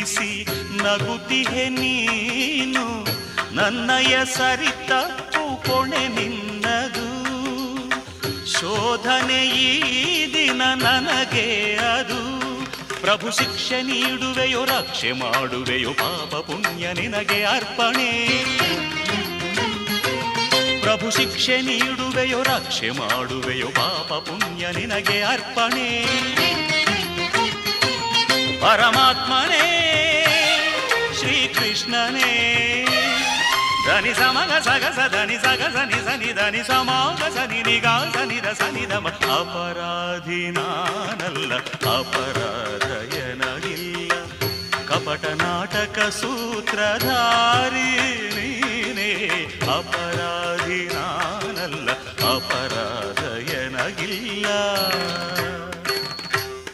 ಬಿಡಿಸಿ ನಗುತ್ತಿಹೆ ನೀನು, ನನ್ನಯ ಸರಿತಪ್ಪು ಕೊಣೆ ನಿನ್ನದು. ಶೋಧನೆ ಈ ದಿನ ನನಗೆ ಅದು. ಪ್ರಭು ಶಿಕ್ಷೆ ನೀಡುವೆಯೋ ರಕ್ಷೆ ಮಾಡುವೆಯೋ, ಪಾಪ ಪುಣ್ಯ ನಿನಗೆ ಅರ್ಪಣೆ. ಪ್ರಭು ಶಿಕ್ಷೆ ನೀಡುವೆಯೋ ರಕ್ಷೆ ಮಾಡುವೆಯೋ, ಪಾಪ ಪುಣ್ಯ ನಿನಗೆ ಅರ್ಪಣೆ. ಪರಮಾತ್ಮನೇ ಶ್ರೀಕೃಷ್ಣನೇ, ಧನಿ ಸಮಗ ಸಗಸ ಧನಿ ಸಗಸ ನಿ ಸನಿ ಧನಿ ಸಮಾಗ ಸನಿ ನಿಗಾ ಸನಿ ದ ಸನಿ ದ. ಅಪರಾಧಿ ನಾನಲ್ಲ, ಅಪರಾಧಯನಗಿಲ್ಲ, ಕಪಟ ನಾಟಕ ಸೂತ್ರಧಾರಿ ನೀನೇ. ಅಪರಾಧಿ ನಾನಲ್ಲ, ಅಪರಾಧಯನಗಿಲ್ಲ.